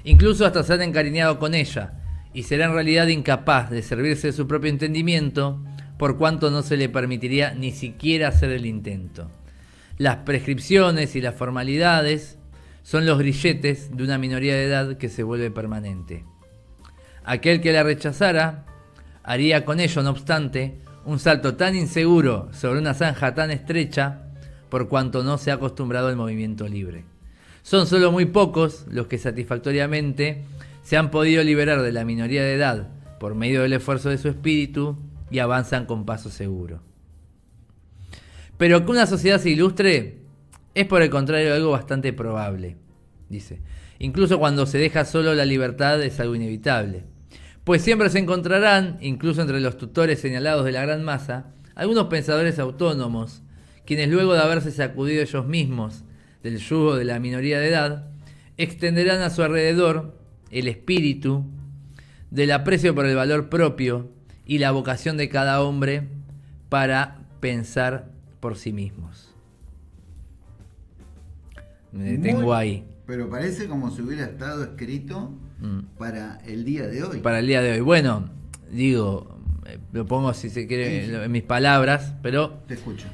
Incluso hasta se han encariñado con ella y será en realidad incapaz de servirse de su propio entendimiento, por cuanto no se le permitiría ni siquiera hacer el intento. Las prescripciones y las formalidades son los grilletes de una minoría de edad que se vuelve permanente. Aquel que la rechazara haría con ello, no obstante, un salto tan inseguro sobre una zanja tan estrecha por cuanto no se ha acostumbrado al movimiento libre. Son solo muy pocos los que satisfactoriamente se han podido liberar de la minoría de edad por medio del esfuerzo de su espíritu y avanzan con paso seguro. Pero que una sociedad se ilustre es por el contrario algo bastante probable, dice. Incluso cuando se deja solo la libertad es algo inevitable. Pues siempre se encontrarán, incluso entre los tutores señalados de la gran masa, algunos pensadores autónomos, quienes luego de haberse sacudido ellos mismos del yugo de la minoría de edad, extenderán a su alrededor el espíritu del aprecio por el valor propio y la vocación de cada hombre para pensar por sí mismos. Me detengo ahí. Pero parece como si hubiera estado escrito para el día de hoy. Para el día de hoy. Bueno, digo, lo pongo si se quiere en mis palabras, pero... Te escucho.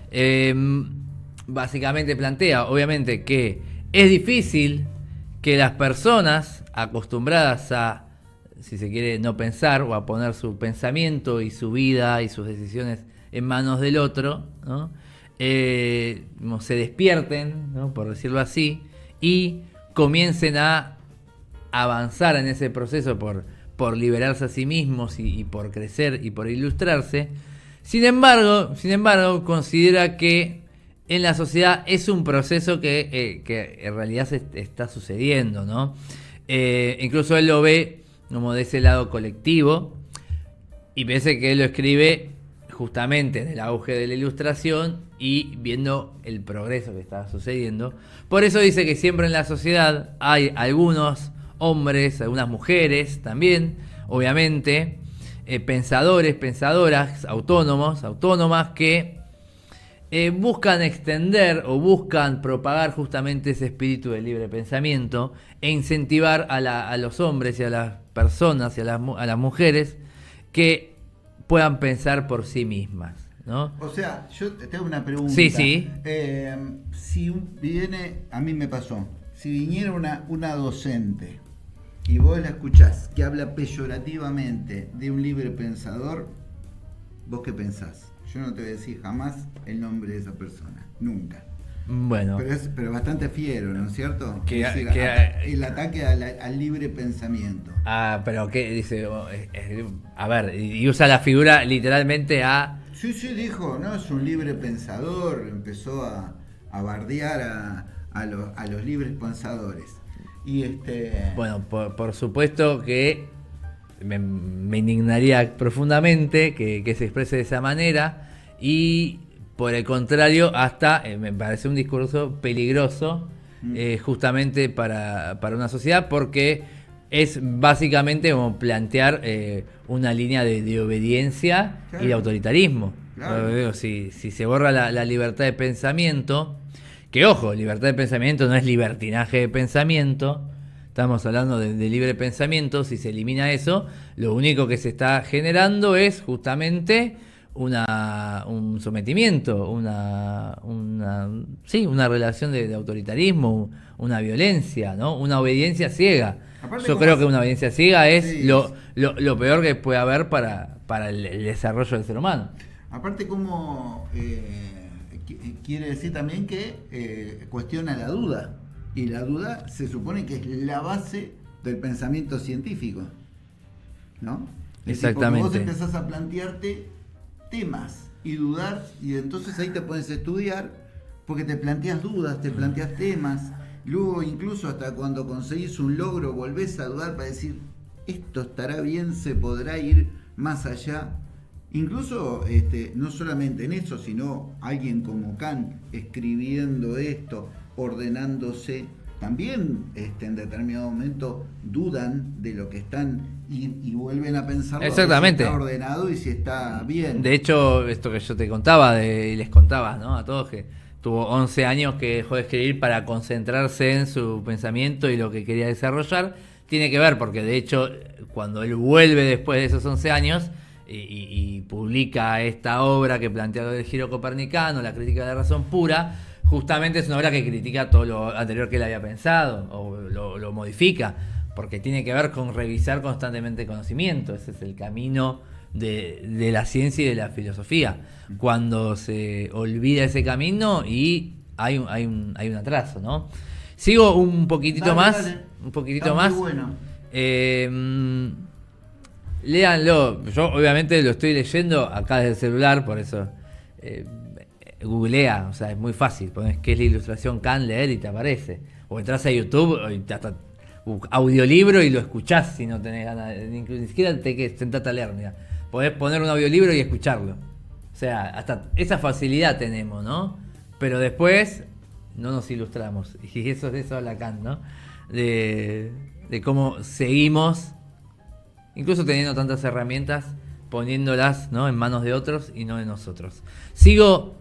Básicamente plantea, obviamente, que es difícil que las personas acostumbradas a, si se quiere, no pensar o a poner su pensamiento y su vida y sus decisiones en manos del otro, ¿no? Se despierten, ¿no? Por decirlo así, y comiencen a avanzar en ese proceso por liberarse a sí mismos y por crecer y por ilustrarse. Sin embargo, considera que en la sociedad es un proceso que en realidad se está sucediendo, ¿no? Incluso él lo ve como de ese lado colectivo, y parece que él lo escribe justamente en el auge de la ilustración y viendo el progreso que está sucediendo. Por eso dice que siempre en la sociedad hay algunos hombres, algunas mujeres también, obviamente, pensadores, pensadoras, autónomas que buscan extender o buscan propagar justamente ese espíritu de libre pensamiento e incentivar a los hombres y a las personas y a las mujeres que puedan pensar por sí mismas, ¿no? O sea, yo te hago una pregunta. Sí. Si viene, a mí me pasó, si viniera una docente y vos la escuchás que habla peyorativamente de un libre pensador, ¿vos qué pensás? Yo no te voy a decir jamás el nombre de esa persona, nunca. Bueno. Pero es bastante fiero, ¿no es cierto? El ataque al libre pensamiento. Pero ¿qué dice? A ver, y usa la figura literalmente a... Sí, dijo, ¿no? Es un libre pensador, empezó a bardear a los libres pensadores. Y Bueno, por supuesto que me indignaría profundamente que se exprese de esa manera, y por el contrario, hasta me parece un discurso peligroso justamente para una sociedad, porque es básicamente como plantear una línea de obediencia, claro, y de autoritarismo. Claro. Si se borra la libertad de pensamiento, que ojo, libertad de pensamiento no es libertinaje de pensamiento, estamos hablando de libre pensamiento. Si se elimina eso, lo único que se está generando es justamente un sometimiento, una relación de autoritarismo, una violencia, ¿no? Una obediencia ciega. Aparte, yo creo que una obediencia ciega es lo peor que puede haber para el desarrollo del ser humano. Aparte, como quiere decir también que cuestiona la duda, y la duda se supone que es la base del pensamiento científico, ¿no? Exactamente. Porque vos empezás a plantearte temas y dudar, y entonces ahí te pones a estudiar porque te planteas dudas, te planteas temas. Luego, incluso hasta cuando conseguís un logro, volvés a dudar para decir, esto estará bien, se podrá ir más allá. Incluso no solamente en eso, sino alguien como Kant escribiendo esto, ordenándose, también en determinado momento dudan de lo que están y vuelven a pensar exactamente si está ordenado y si está bien. De hecho, esto que yo te contaba y les contaba, ¿no?, a todos, que tuvo 11 años que dejó de escribir para concentrarse en su pensamiento y lo que quería desarrollar, tiene que ver porque de hecho cuando él vuelve después de esos 11 años y publica esta obra que plantea el giro copernicano, la crítica de la razón pura, justamente es una obra que critica todo lo anterior que él había pensado o lo modifica, porque tiene que ver con revisar constantemente conocimiento. Ese es el camino de la ciencia y de la filosofía. Cuando se olvida ese camino y hay un atraso, ¿no? Sigo un poquitito más. Un poquitito está más. Muy bueno. Léanlo. Yo obviamente lo estoy leyendo acá desde el celular, por eso googlea, o sea, es muy fácil. Pones qué es la ilustración Kant, leer y te aparece. O entras a YouTube y hasta audiolibro y lo escuchás si no tenés ganas. Ni siquiera te que sentarte a leer. Mira. Podés poner un audiolibro y escucharlo. O sea, hasta esa facilidad tenemos, ¿no? Pero después no nos ilustramos. Y eso de eso habla Kant, ¿no? De cómo seguimos, incluso teniendo tantas herramientas, poniéndolas, ¿no?, en manos de otros y no de nosotros. Sigo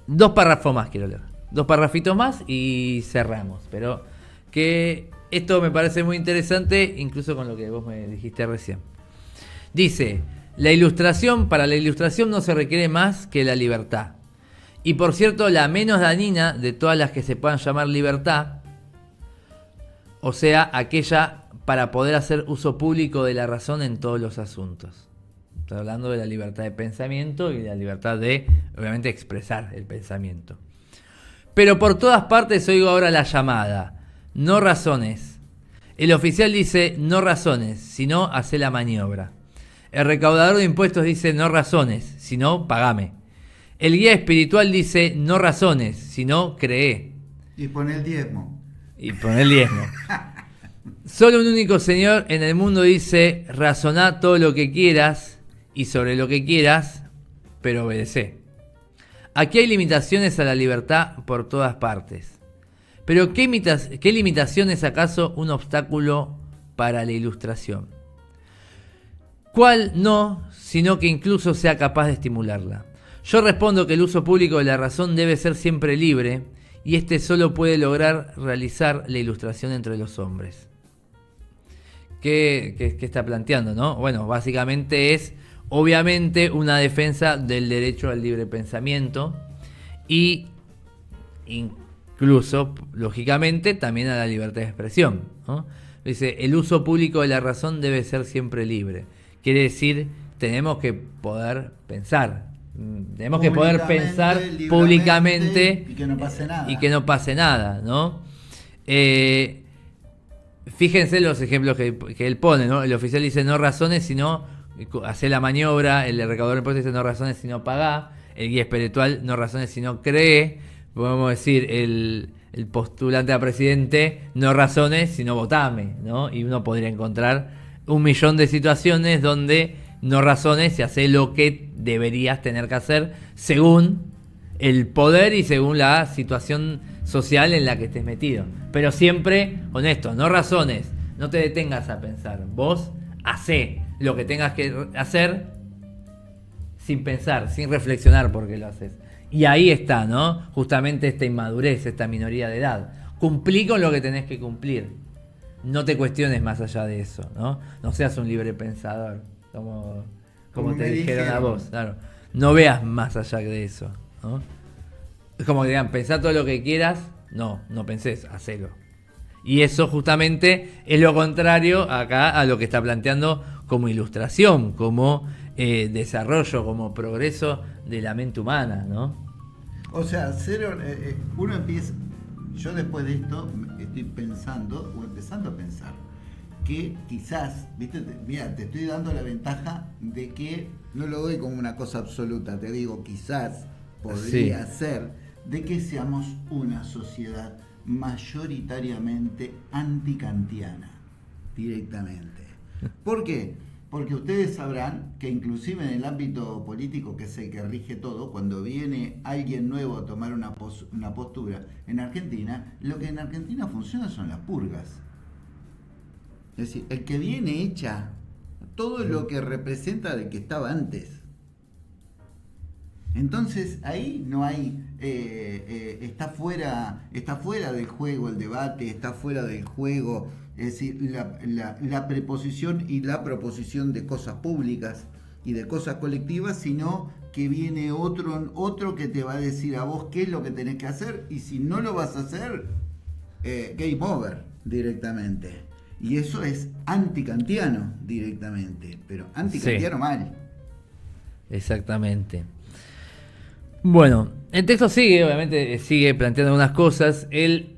2 párrafos más, quiero leer. 2 parrafitos más y cerramos. Pero que esto me parece muy interesante, incluso con lo que vos me dijiste recién. Dice, para la ilustración no se requiere más que la libertad. Y por cierto, la menos dañina de todas las que se puedan llamar libertad, o sea, aquella para poder hacer uso público de la razón en todos los asuntos. Estoy hablando de la libertad de pensamiento y de la libertad de, obviamente, expresar el pensamiento. Pero por todas partes oigo ahora la llamada, no razones. El oficial dice, no razones, sino hace la maniobra. El recaudador de impuestos dice, no razones, sino pagame. El guía espiritual dice, no razones, sino cree. Y pone el diezmo. Solo un único Señor en el mundo dice, razoná todo lo que quieras y sobre lo que quieras, pero obedecé. Aquí hay limitaciones a la libertad por todas partes. Pero ¿qué limitación es acaso un obstáculo para la ilustración? ¿Cuál no, sino que incluso sea capaz de estimularla? Yo respondo que el uso público de la razón debe ser siempre libre y este solo puede lograr realizar la ilustración entre los hombres. ¿Qué está planteando, no? Bueno, básicamente es, obviamente, una defensa del derecho al libre pensamiento y incluso, lógicamente, también a la libertad de expresión, ¿no? Dice, el uso público de la razón debe ser siempre libre. Quiere decir, tenemos que poder pensar. Tenemos que poder pensar públicamente y que no pase nada. Y que no pase nada, ¿no? Fíjense los ejemplos que él pone, ¿no? El oficial dice no razones, sino hace la maniobra. El recaudador de impuestos dice no razones, sino pagá. El guía espiritual no razones, sino cree. Podemos decir el postulante a presidente no razones, sino votame, ¿no? Y uno podría encontrar 1.000.000 de situaciones donde no razones y hace lo que deberías tener que hacer según el poder y según la situación social en la que estés metido. Pero siempre honesto, no razones, no te detengas a pensar. Vos hacé lo que tengas que hacer sin pensar, sin reflexionar por qué lo haces. Y ahí está, ¿no? Justamente esta inmadurez, esta minoría de edad. Cumplí con lo que tenés que cumplir. No te cuestiones más allá de eso, ¿no? No seas un libre pensador, como te dijeron a vos, claro. No veas más allá de eso, ¿no? Es como que digan, pensá todo lo que quieras. No pensés, hacelo. Y eso justamente es lo contrario acá a lo que está planteando como ilustración, como desarrollo, como progreso de la mente humana, ¿no? O sea, uno empieza. Yo después de esto estoy pensando, o empezando a pensar, que quizás, ¿viste? Mira, te estoy dando la ventaja de que no lo doy como una cosa absoluta, te digo, quizás podría ser de que seamos una sociedad mayoritariamente antikantiana, directamente. ¿Por qué? Porque ustedes sabrán que inclusive en el ámbito político, que es el que rige todo, cuando viene alguien nuevo a tomar una postura en Argentina, lo que en Argentina funciona son las purgas. Es decir, el que viene echa todo lo que representa del que estaba antes. Entonces ahí no hay, está fuera del juego el debate, está fuera del juego, es decir, la preposición y la proposición de cosas públicas y de cosas colectivas, sino que viene otro que te va a decir a vos qué es lo que tenés que hacer, y si no lo vas a hacer, game over directamente. Y eso es antikantiano directamente, pero antikantiano mal. Exactamente. Bueno, el texto sigue planteando algunas cosas. Él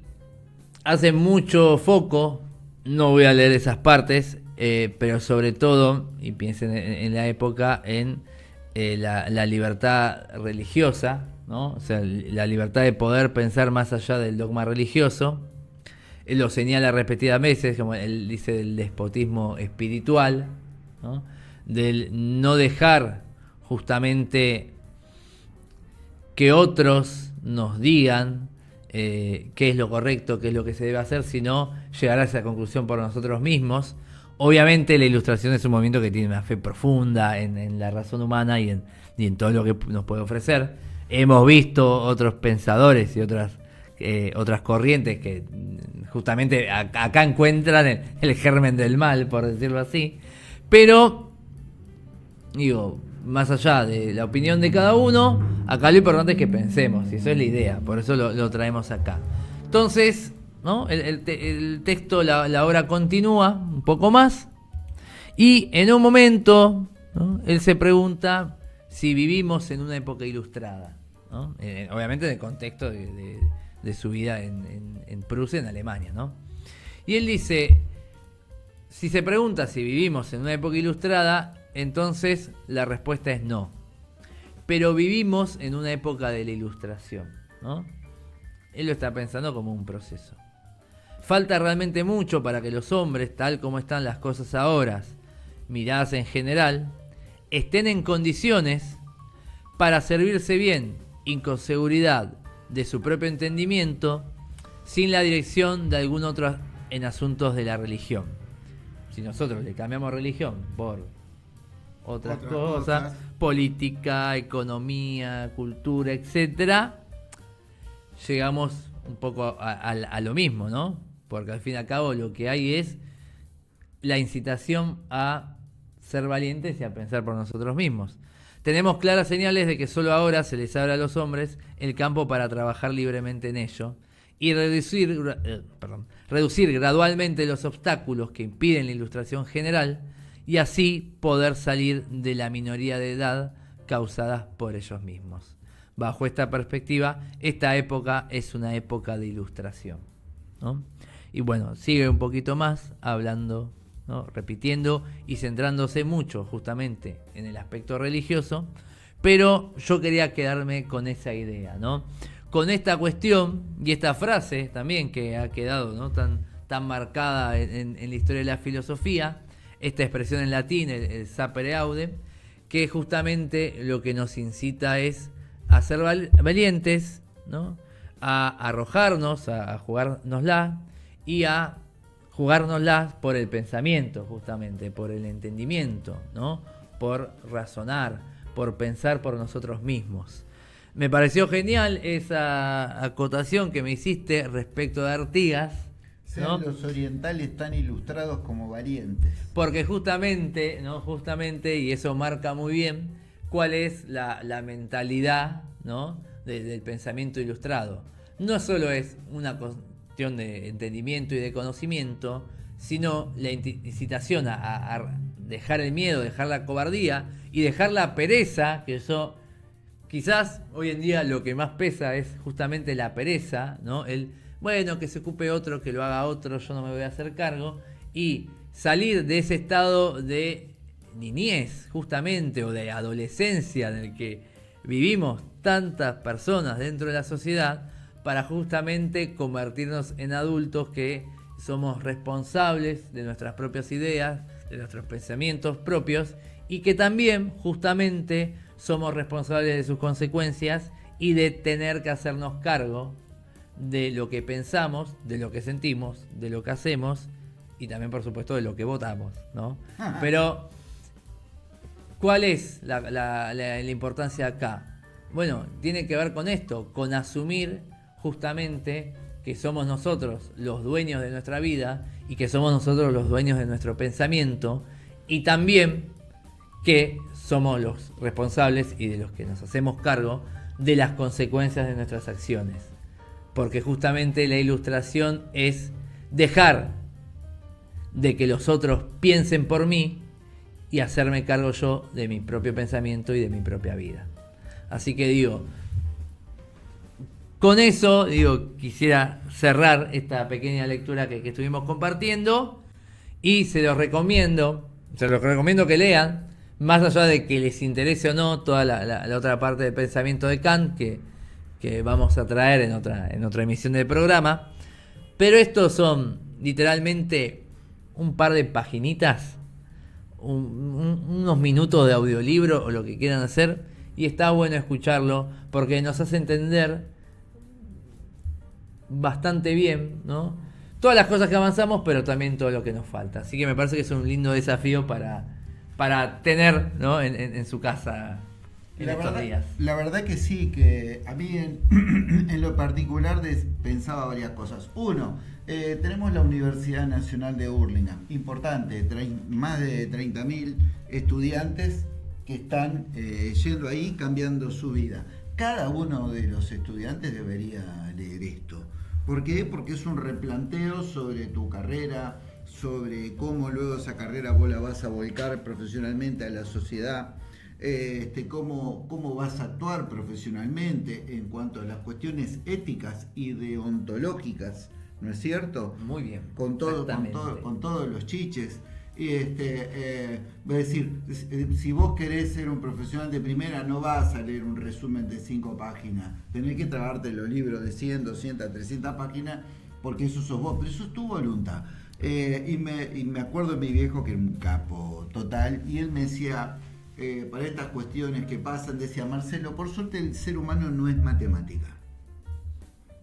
hace mucho foco, no voy a leer esas partes, pero sobre todo, y piensen en la época, en la libertad religiosa, ¿no? O sea, la libertad de poder pensar más allá del dogma religioso. Él lo señala repetidas veces, como él dice, del despotismo espiritual, ¿no? Del no dejar justamente que otros nos digan qué es lo correcto, qué es lo que se debe hacer, sino llegar a esa conclusión por nosotros mismos. Obviamente la Ilustración es un movimiento que tiene una fe profunda en la razón humana y en todo lo que nos puede ofrecer. Hemos visto otros pensadores y otras corrientes que justamente acá encuentran el germen del mal, por decirlo así. Pero, digo, más allá de la opinión de cada uno, acá lo importante es que pensemos, y eso es la idea, por eso lo traemos acá. Entonces, ¿no? El texto, la obra continúa un poco más, y en un momento, ¿no? Él se pregunta si vivimos en una época ilustrada, ¿no? Obviamente en el contexto de su vida en Prusia, en Alemania, ¿no? Y él dice, si se pregunta si vivimos en una época ilustrada, entonces la respuesta es no. Pero vivimos en una época de la Ilustración, ¿no? Él lo está pensando como un proceso. Falta realmente mucho para que los hombres, tal como están las cosas ahora, miradas en general, estén en condiciones para servirse bien y con seguridad de su propio entendimiento, sin la dirección de algún otro en asuntos de la religión. Si nosotros le cambiamos religión por otras cosas, política, economía, cultura, etcétera, llegamos un poco a lo mismo, ¿no? Porque al fin y al cabo lo que hay es la incitación a ser valientes y a pensar por nosotros mismos. Tenemos claras señales de que solo ahora se les abre a los hombres el campo para trabajar libremente en ello y reducir gradualmente los obstáculos que impiden la Ilustración general y así poder salir de la minoría de edad causadas por ellos mismos. Bajo esta perspectiva, esta época es una época de Ilustración, ¿no? Y bueno, sigue un poquito más hablando, ¿no? Repitiendo y centrándose mucho justamente en el aspecto religioso, pero yo quería quedarme con esa idea, ¿no? Con esta cuestión y esta frase también que ha quedado, ¿no? tan marcada en la historia de la filosofía, esta expresión en latín, el sapere aude, que justamente lo que nos incita es a ser valientes, ¿no? A arrojarnos, a jugárnosla y a jugárnosla por el pensamiento, justamente, por el entendimiento, ¿no? Por razonar, por pensar por nosotros mismos. Me pareció genial esa acotación que me hiciste respecto de Artigas, ¿no? Los orientales tan ilustrados como valientes. Porque justamente, ¿no? Justamente, y eso marca muy bien cuál es la mentalidad, ¿no? Del pensamiento ilustrado. No solo es una cuestión de entendimiento y de conocimiento, sino la incitación a dejar el miedo, dejar la cobardía y dejar la pereza, que eso quizás hoy en día lo que más pesa es justamente la pereza, ¿no? Bueno, que se ocupe otro, que lo haga otro, yo no me voy a hacer cargo, y salir de ese estado de niñez, justamente, o de adolescencia en el que vivimos tantas personas dentro de la sociedad, para justamente convertirnos en adultos que somos responsables de nuestras propias ideas, de nuestros pensamientos propios, y que también justamente somos responsables de sus consecuencias y de tener que hacernos cargo de lo que pensamos, de lo que sentimos, de lo que hacemos y también, por supuesto, de lo que votamos, ¿no? Pero, ¿cuál es la importancia acá? Bueno, tiene que ver con esto, con asumir justamente que somos nosotros los dueños de nuestra vida y que somos nosotros los dueños de nuestro pensamiento, y también que somos los responsables y de los que nos hacemos cargo de las consecuencias de nuestras acciones. Porque justamente la Ilustración es dejar de que los otros piensen por mí y hacerme cargo yo de mi propio pensamiento y de mi propia vida. Así que digo, con eso, quisiera cerrar esta pequeña lectura que estuvimos compartiendo, y se los recomiendo que lean, más allá de que les interese o no toda la otra parte del pensamiento de Kant, que que vamos a traer en otra emisión del programa. Pero estos son literalmente un par de paginitas, unos minutos de audiolibro o lo que quieran hacer, y está bueno escucharlo porque nos hace entender bastante bien, ¿no? Todas las cosas que avanzamos, pero también todo lo que nos falta. Así que me parece que es un lindo desafío para tener, ¿no? en su casa en estos días. La verdad que sí, que a mí en lo particular pensaba varias cosas. Uno, tenemos la Universidad Nacional de Hurlingham, importante, más de 30.000 estudiantes que están yendo ahí cambiando su vida. Cada uno de los estudiantes debería leer esto. ¿Por qué? Porque es un replanteo sobre tu carrera, sobre cómo luego esa carrera vos la vas a volcar profesionalmente a la sociedad, cómo vas a actuar profesionalmente en cuanto a las cuestiones éticas y deontológicas, ¿no es cierto? Muy bien. Con todos los chiches. Y voy a decir, si vos querés ser un profesional de primera, no vas a leer un resumen de 5 páginas. Tenés que tragarte los libros de 100, 200, 300 páginas, porque eso sos vos, pero eso es tu voluntad. Y me acuerdo de mi viejo, que era un capo total, y él me decía, para estas cuestiones que pasan, decía: Marcelo, por suerte el ser humano no es matemática.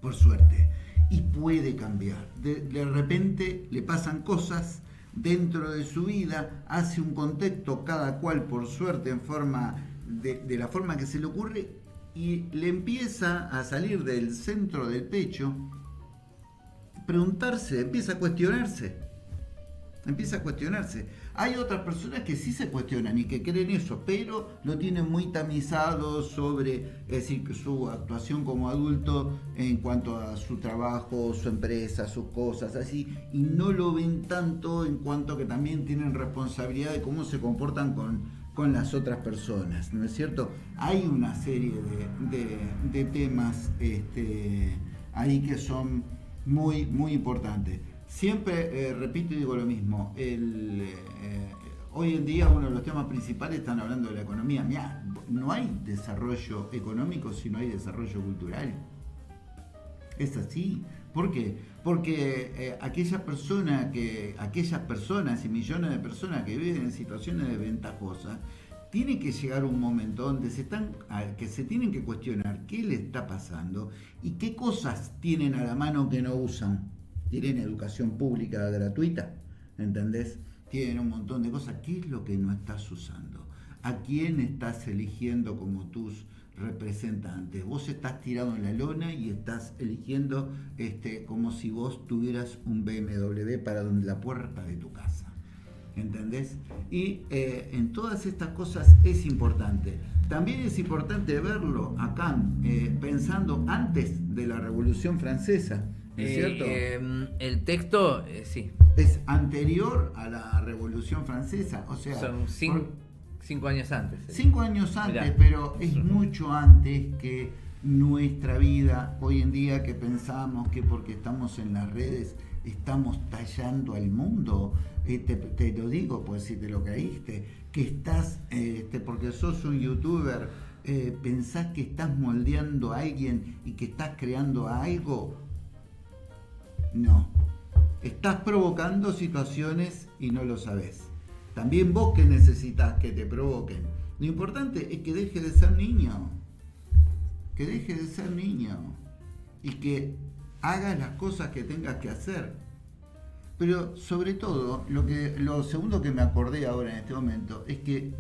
Por suerte. Y puede cambiar. De repente le pasan cosas dentro de su vida, hace un contexto, cada cual por suerte en forma de la forma que se le ocurre, y le empieza a salir del centro del pecho, preguntarse, empieza a cuestionarse. Hay otras personas que sí se cuestionan y que creen eso, pero lo tienen muy tamizado sobre, es decir, su actuación como adulto en cuanto a su trabajo, su empresa, sus cosas así, y no lo ven tanto en cuanto que también tienen responsabilidad de cómo se comportan con las otras personas, ¿no es cierto? Hay una serie de temas ahí que son muy, muy importantes. Siempre repito y digo lo mismo, hoy en día uno de los temas principales están hablando de la economía. Mirá, no hay desarrollo económico si no hay desarrollo cultural. Es así. ¿Por qué? Porque aquellas personas y millones de personas que viven en situaciones desventajosas, tiene que llegar un momento donde que se tienen que cuestionar qué le está pasando y qué cosas tienen a la mano que no usan. Tienen educación pública gratuita, ¿entendés? Tienen un montón de cosas. ¿Qué es lo que no estás usando? ¿A quién estás eligiendo como tus representantes? Vos estás tirado en la lona y estás eligiendo como si vos tuvieras un BMW para la puerta de tu casa, ¿entendés? Y en todas estas cosas es importante. También es importante verlo acá, pensando antes de la Revolución Francesa. ¿Es cierto? El texto, sí. Es anterior a la Revolución Francesa, o sea... Son 5 años antes. 5 años antes, mirá, pero es mucho antes que nuestra vida hoy en día, que pensamos que porque estamos en las redes estamos tallando al mundo. Te lo digo, pues si te lo caíste, que estás, porque sos un youtuber, pensás que estás moldeando a alguien y que estás creando algo. No, estás provocando situaciones y no lo sabés. También vos que necesitas que te provoquen. Lo importante es que dejes de ser niño. Y que hagas las cosas que tengas que hacer. Pero sobre todo, lo segundo que me acordé ahora en este momento es que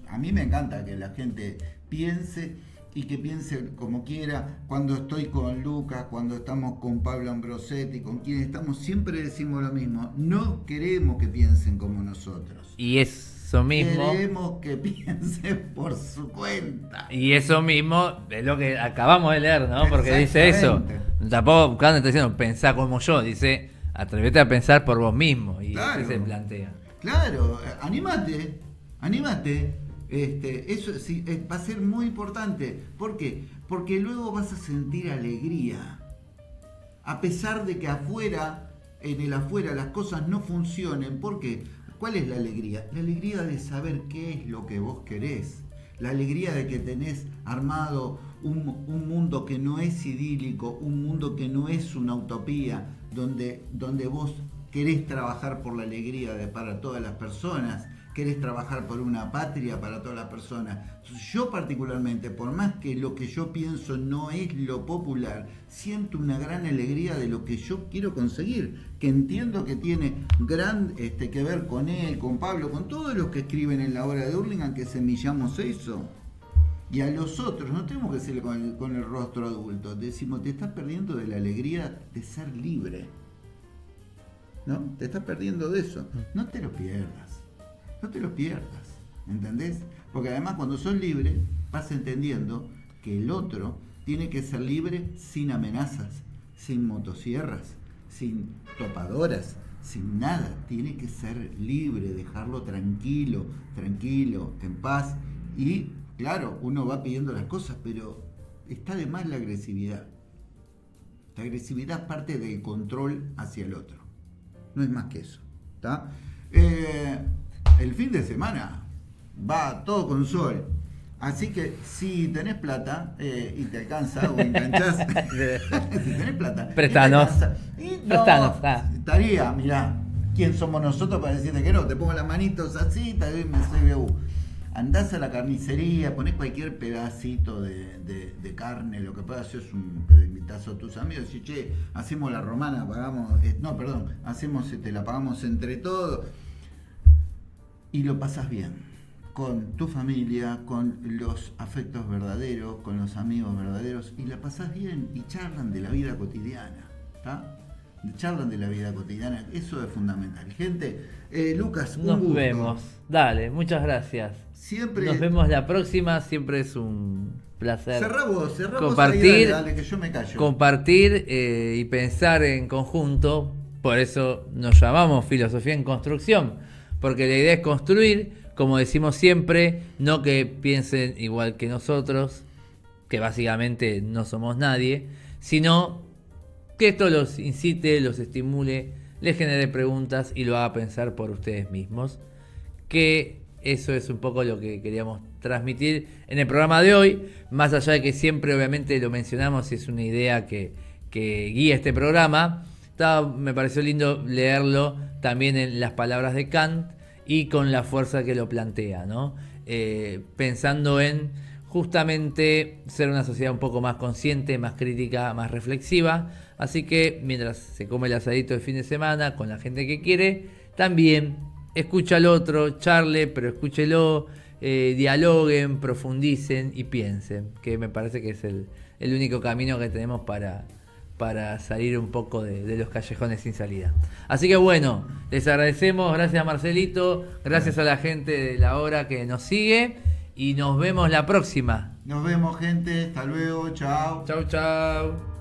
a mí me encanta que la gente piense y que piense como quiera. Cuando estoy con Lucas, cuando estamos con Pablo Ambrosetti, con quien estamos, siempre decimos lo mismo: no queremos que piensen como nosotros. Y eso mismo... Queremos que piensen por su cuenta. Y eso mismo es lo que acabamos de leer, ¿no? Porque dice eso. Tampoco Kant está diciendo pensá como yo, dice atrévete a pensar por vos mismo. Y claro, así se plantea. Claro, anímate. Eso sí, va a ser muy importante. ¿Por qué? Porque luego vas a sentir alegría. A pesar de que en el afuera las cosas no funcionen. ¿Por qué? ¿Cuál es la alegría? La alegría de saber qué es lo que vos querés. la alegría de que tenés armado un mundo que no es idílico, un mundo que no es una utopía, donde vos querés trabajar por la alegría para todas las personas, querés trabajar por una patria para todas las personas. Yo particularmente, por más que lo que yo pienso no es lo popular, siento una gran alegría de lo que yo quiero conseguir, que entiendo que tiene gran que ver con él, con Pablo, con todos los que escriben en la obra de Hurlingham, que semillamos eso. Y a los otros, no tenemos que decirle con el rostro adulto, decimos, te estás perdiendo de la alegría de ser libre. ¿No? Te estás perdiendo de eso. No te lo pierdas. No te lo pierdas. ¿Entendés? Porque además cuando sos libre, vas entendiendo que el otro tiene que ser libre sin amenazas, sin motosierras, sin topadoras, sin nada. Tiene que ser libre, dejarlo tranquilo, en paz. Y claro, uno va pidiendo las cosas, pero está de más la agresividad. La agresividad es parte del control hacia el otro. No es más que eso. ¿Está? El fin de semana va todo con sol. Así que si tenés plata y te alcanza o enganchás, si tenés plata, préstanos. Préstanos. Estaría, mirá, ¿quién somos nosotros para decirte que no? Te pongo las manitos así, te doy mi CBU. Andás a la carnicería, ponés cualquier pedacito de carne, lo que puedas hacer es invitás a tus amigos y che, hacemos la romana, pagamos, la pagamos entre todos y lo pasás bien con tu familia, con los afectos verdaderos, con los amigos verdaderos y la pasás bien y charlan de la vida cotidiana, ¿está? Charlan de la vida cotidiana, eso es fundamental. Gente, Lucas, un gusto. Nos vemos. Dale, muchas gracias. Siempre. Nos vemos la próxima, siempre es un placer. Cerrá vos compartir, ahí, dale, que yo me callo. Compartir y pensar en conjunto, por eso nos llamamos Filosofía en Construcción, porque la idea es construir, como decimos siempre, no que piensen igual que nosotros, que básicamente no somos nadie, sino que esto los incite, los estimule, les genere preguntas y lo haga pensar por ustedes mismos. Que eso es un poco lo que queríamos transmitir en el programa de hoy, más allá de que siempre obviamente lo mencionamos y es una idea que guía este programa. Me pareció lindo leerlo también en las palabras de Kant y con la fuerza que lo plantea, ¿no? Pensando en justamente ser una sociedad un poco más consciente, más crítica, más reflexiva. Así que mientras se come el asadito de fin de semana con la gente que quiere, también escucha al otro, charle, pero escúchelo, dialoguen, profundicen y piensen, que me parece que es el único camino que tenemos para salir un poco de los callejones sin salida. Así que bueno, les agradecemos, gracias Marcelito, gracias a la gente de la hora que nos sigue y nos vemos la próxima. Nos vemos, gente, hasta luego, chao. Chau, chau.